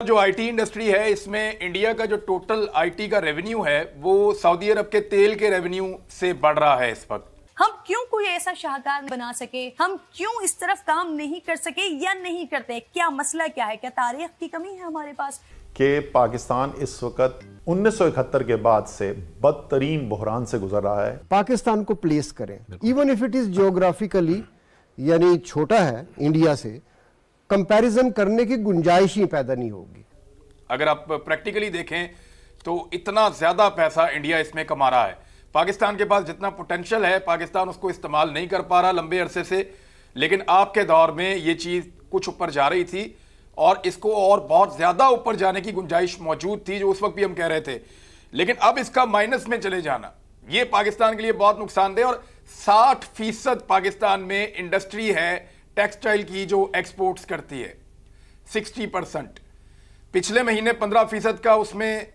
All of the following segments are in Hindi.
जो आईटी इंडस्ट्री है इसमें इंडिया का जो टोटल आईटी का रेवेन्यू है वो सऊदी अरब के तेल के रेवेन्यू से बढ़ रहा है इस वक्त। हम क्यों कोई ऐसा शाहकार बना सके, हम क्यों इस तरफ काम नहीं कर सके या नहीं करते? क्या मसला क्या है? क्या तारीख की कमी है हमारे पास कि पाकिस्तान इस वक्त 1971 के बाद से बदतरीन बहरान से गुजर रहा है। पाकिस्तान को प्लेस करें, even if it is geographically यानी छोटा है इंडिया से, कंपैरिजन करने की गुंजाइश ही पैदा नहीं होगी। अगर आप प्रैक्टिकली देखें तो इतना ज्यादा पैसा इंडिया इसमें कमा रहा है। पाकिस्तान के पास जितना पोटेंशियल है पाकिस्तान उसको इस्तेमाल नहीं कर पा रहा लंबे अरसे से, लेकिन आपके दौर में ये चीज कुछ ऊपर जा रही थी और इसको और बहुत ज्यादा ऊपर जाने की गुंजाइश मौजूद थी, जो उस वक्त भी हम कह रहे थे। लेकिन अब इसका माइनस में चले जाना ये पाकिस्तान के लिए बहुत नुकसानदेह। और 60% पाकिस्तान में इंडस्ट्री है टेक्सटाइल की जो एक्सपोर्ट्स करती है, 60%। पिछले महीने 15% का उसमें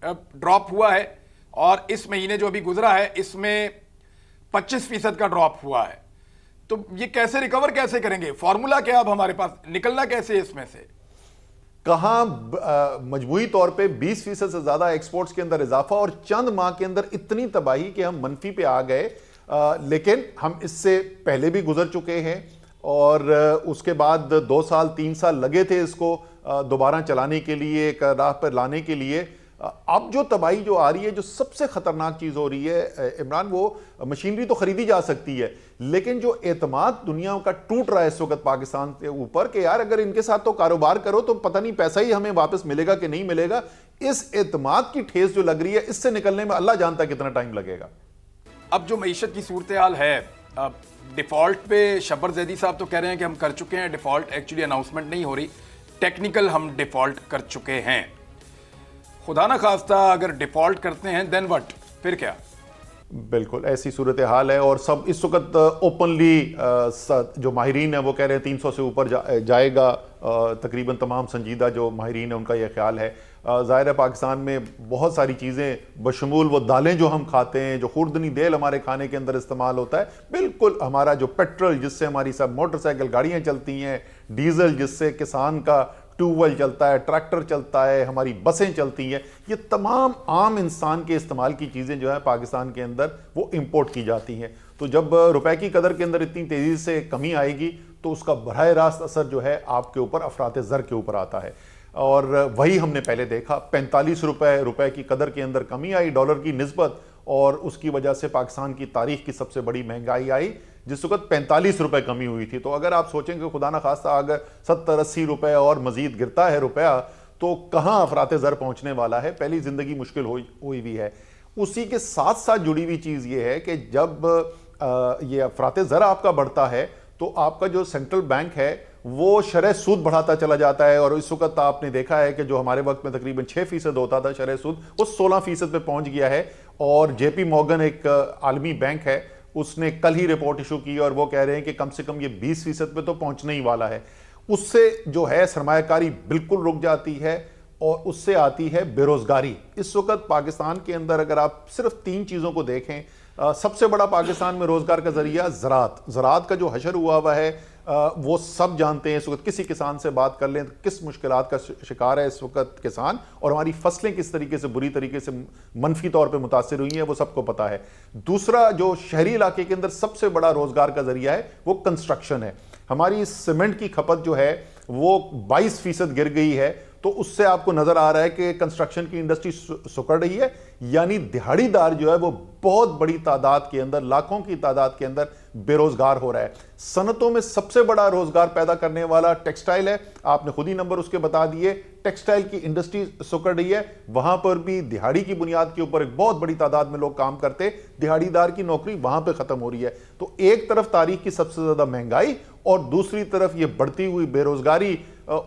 ड्रॉप हुआ है और इस महीने जो अभी गुजरा है इसमें 25% का ड्रॉप हुआ है। तो ये कैसे रिकवर कैसे करेंगे? फॉर्मूला क्या अब हमारे पास, निकलना कैसे इसमें से? कहां मजमूई तौर पे 20% से ज्यादा एक्सपोर्ट्स के अंदर इजाफा और चंद माह के अंदर इतनी तबाही कि हम मनफी पे आ गए। लेकिन हम इससे पहले भी गुजर चुके हैं और उसके बाद 2 साल 3 साल लगे थे इसको दोबारा चलाने के लिए, एक राह पर लाने के लिए। अब जो तबाही जो आ रही है, जो सबसे खतरनाक चीज हो रही है इमरान, वो मशीनरी तो खरीदी जा सकती है लेकिन जो एतमाद दुनिया का टूट रहा है इस वक्त पाकिस्तान के ऊपर कि यार अगर इनके साथ तो कारोबार करो तो पता नहीं पैसा ही हमें वापस मिलेगा कि नहीं मिलेगा। इस एतमाद की ठेस जो लग रही है, इससे निकलने में अल्लाह जानता कितना टाइम लगेगा। अब जो मईशत की सूरत हाल है, डिफॉल्ट पे शब्बर जैदी साहब तो कह रहे हैं कि हम कर चुके हैं डिफॉल्ट, एक्चुअली अनाउंसमेंट नहीं हो रही, टेक्निकल हम डिफॉल्ट कर चुके हैं। खुदा ना खास्ता अगर डिफॉल्ट करते हैं देन व्हाट, फिर क्या? बिल्कुल ऐसी सूरत हाल है और सब इस वक्त ओपनली जो माहिरीन है वो कह रहे हैं 300 से ऊपर जाएगा। तकरीबन तमाम संजीदा जो माहिरीन है उनका यह ख्याल है। ज़ाहिर है पाकिस्तान में बहुत सारी चीज़ें बशमूल वो दालें जो हम खाते हैं, जो खुर्दनी देल हमारे खाने के अंदर इस्तेमाल होता है, बिल्कुल हमारा जो पेट्रोल जिससे हमारी सब मोटरसाइकिल गाड़ियाँ चलती हैं, डीजल जिससे किसान का ट्यूबवेल चलता है, ट्रैक्टर चलता है, हमारी बसें चलती हैं, ये तमाम आम इंसान के इस्तेमाल की चीज़ें जो है पाकिस्तान के अंदर वो इंपोर्ट की जाती हैं। तो जब रुपए की कदर के अंदर इतनी तेज़ी से कमी आएगी तो उसका बराह रास्त असर जो है आपके ऊपर, अफरात ज़र के ऊपर आता है। और वही हमने पहले देखा, 45 रुपए की कदर के अंदर कमी आई डॉलर की निस्बत, और उसकी वजह से पाकिस्तान की तारीख की सबसे बड़ी महंगाई आई जिस वक्त 45 रुपए कमी हुई थी। तो अगर आप सोचेंगे खुदा ना खास्ता अगर 70-80 रुपए और मजीद गिरता है रुपया तो कहाँ अफरात ज़र पहुंचने वाला है, पहली जिंदगी मुश्किल हुई भी है। उसी के साथ साथ जुड़ी हुई चीज़ ये है कि जब ये अफरात ज़र आपका बढ़ता है तो आपका जो सेंट्रल बैंक है वो शरह सूद बढ़ाता चला जाता है। और इस वक्त आपने देखा है कि जो हमारे वक्त में तकरीबन 6% होता था शरह सूद, वो 16% पे पहुंच गया है। और JP मॉर्गन एक आलमी बैंक है, उसने कल ही रिपोर्ट इशू की और वो कह रहे हैं कि कम से कम ये 20% पे तो पहुंचने ही वाला है। उससे जो है सरमायाकारी बिल्कुल रुक जाती है और उससे आती है बेरोजगारी। इस वक्त पाकिस्तान के अंदर अगर आप सिर्फ 3 चीज़ों को देखें, सबसे बड़ा पाकिस्तान में रोजगार का जरिया ज़राअत का जो हशर हुआ है वो सब जानते हैं। इस वक्त किसी किसान से बात कर लें तो किस मुश्किलात का शिकार है इस वक्त किसान, और हमारी फसलें किस तरीके से बुरी तरीके से मनफी तौर पे मुतासिर हुई हैं वो सबको पता है। दूसरा, जो शहरी इलाके के अंदर सबसे बड़ा रोजगार का जरिया है वो कंस्ट्रक्शन है। हमारी सीमेंट की खपत जो है वो 22% गिर गई है। तो उससे आपको नजर आ रहा है कि कंस्ट्रक्शन की इंडस्ट्री सुकड़ रही है, यानी दिहाड़ीदार जो है वो बहुत बड़ी तादाद के अंदर, लाखों की तादाद के अंदर बेरोजगार हो रहा है। सनतों में सबसे बड़ा रोजगार पैदा करने वाला टेक्सटाइल है, आपने खुद ही नंबर उसके बता दिए। टेक्सटाइल की इंडस्ट्री सुकड़ रही है, वहां पर भी दिहाड़ी की बुनियाद के ऊपर एक बहुत बड़ी तादाद में लोग काम करते, दिहाड़ीदार की नौकरी वहां पर खत्म हो रही है। तो एक तरफ तारीख की सबसे ज्यादा महंगाई और दूसरी तरफ ये बढ़ती हुई बेरोजगारी,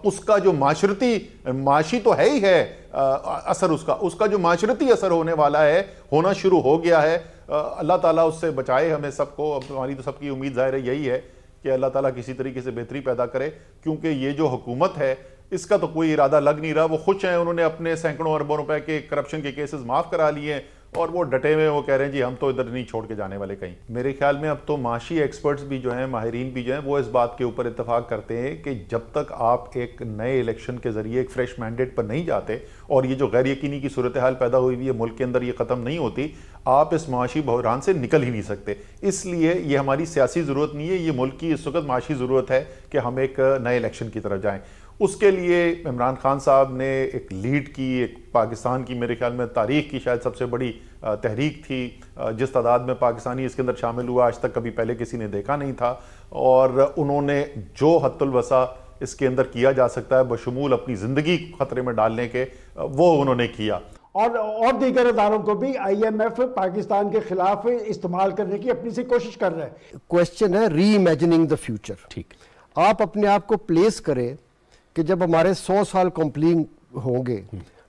उसका जो माशी तो है ही है असर, उसका जो माशरती असर होने वाला है, होना शुरू हो गया है। अल्लाह ताला उससे बचाए हमें सबको। अब हमारी तो सबकी उम्मीद जाहिर है यही है कि अल्लाह ताला किसी तरीके से बेहतरी पैदा करे, क्योंकि ये जो हुकूमत है इसका तो कोई इरादा लग नहीं रहा। वो खुश हैं, उन्होंने अपने सैकड़ों अरबों रुपए के करप्शन के केसेस माफ करा लिए और वो डटे हुए वो कह रहे हैं जी हम तो इधर नहीं छोड़ के जाने वाले कहीं। मेरे ख्याल में अब तो माशी एक्सपर्ट्स भी जो हैं, माहिरीन भी जो हैं, वो इस बात के ऊपर इत्तेफाक करते हैं कि जब तक आप एक नए इलेक्शन के जरिए एक फ्रेश मैंडेट पर नहीं जाते और ये जो गैर यकीनी की सूरत हाल पैदा हुई हुई है मुल्क के अंदर, ये ख़त्म नहीं होती, आप इस माशी बहरान से निकल ही नहीं सकते। इसलिए ये हमारी सियासी ज़रूरत नहीं है, ये मुल्क की इस वक्त माशी ज़रूरत है कि हम एक नए इलेक्शन की तरफ जाएँ। उसके लिए इमरान खान साहब ने एक लीड की, एक पाकिस्तान की मेरे ख्याल में तारीख की शायद सबसे बड़ी तहरीक थी। जिस तादाद में पाकिस्तानी इसके अंदर शामिल हुआ आज तक कभी पहले किसी ने देखा नहीं था, और उन्होंने जो हद्दुल वसा इसके अंदर किया जा सकता है बशमूल अपनी ज़िंदगी खतरे में डालने के, वो उन्होंने किया। और दीगर अदारों को भी IMF पाकिस्तान के खिलाफ इस्तेमाल करने की अपनी सी कोशिश कर रहा है। क्वेश्चन है री इमेजिनिंग द फ्यूचर। ठीक, आप अपने आप को प्लेस करें कि जब हमारे 100 साल कंप्लीट होंगे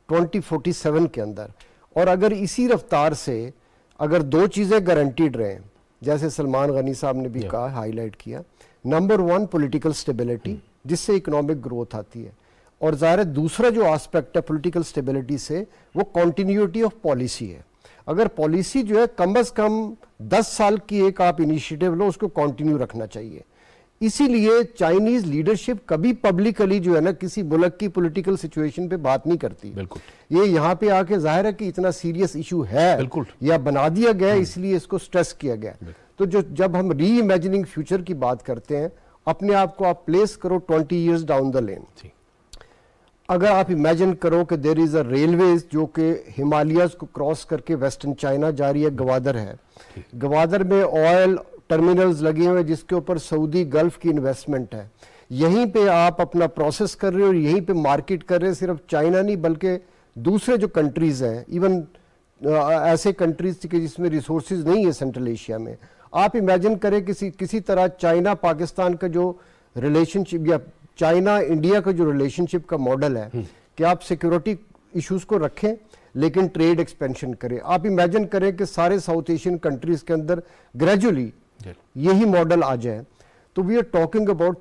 2047 के अंदर, और अगर इसी रफ्तार से अगर दो चीज़ें गारंटीड रहें, जैसे सलमान गनी साहब ने भी कहा, हाईलाइट किया, नंबर 1 पॉलिटिकल स्टेबिलिटी जिससे इकोनॉमिक ग्रोथ आती है, और ज़ाहिर है दूसरा जो एस्पेक्ट है पॉलिटिकल स्टेबिलिटी से वो कॉन्टीन्यूटी ऑफ पॉलिसी है। अगर पॉलिसी जो है कम से कम 10 साल की एक आप इनिशिएटिव लो, उसको कंटिन्यू रखना चाहिए। इसीलिए चाइनीज लीडरशिप कभी पब्लिकली जो है ना किसी मुल्क की पॉलिटिकल सिचुएशन पे बात नहीं करती। बिल्कुल, ये यहाँ पे आके जाहिर है कि इतना सीरियस इशू है बिल्कुल, या बना दिया गया इसलिए इसको स्ट्रेस किया गया। तो जब हम री इमेजिनिंग फ्यूचर की बात करते हैं, अपने आप को आप प्लेस करो 20 ईयर्स डाउन द लेन। अगर आप इमेजिन करो कि देयर इज अ रेलवेज जो कि हिमालयाज को क्रॉस करके वेस्टर्न चाइना जा रही है, गवादर है, गवादर में ऑयल टर्मिनल्स लगे हुए जिसके ऊपर सऊदी गल्फ की इन्वेस्टमेंट है, यहीं पे आप अपना प्रोसेस कर रहे हो और यहीं पे मार्केट कर रहे हैं। सिर्फ चाइना नहीं बल्कि दूसरे जो कंट्रीज हैं, इवन ऐसे कंट्रीज के जिसमें रिसोर्सेज नहीं है सेंट्रल एशिया में। आप इमेजिन करें किसी तरह चाइना पाकिस्तान का जो रिलेशनशिप या चाइना इंडिया का जो रिलेशनशिप का मॉडल है कि आप सिक्योरिटी इश्यूज को रखें लेकिन ट्रेड एक्सपेंशन करें। आप इमेजिन करें कि सारे साउथ एशियन कंट्रीज के अंदर ग्रेजुअली यही मॉडल आ जाए, तो वी आर टॉकिंग अबाउट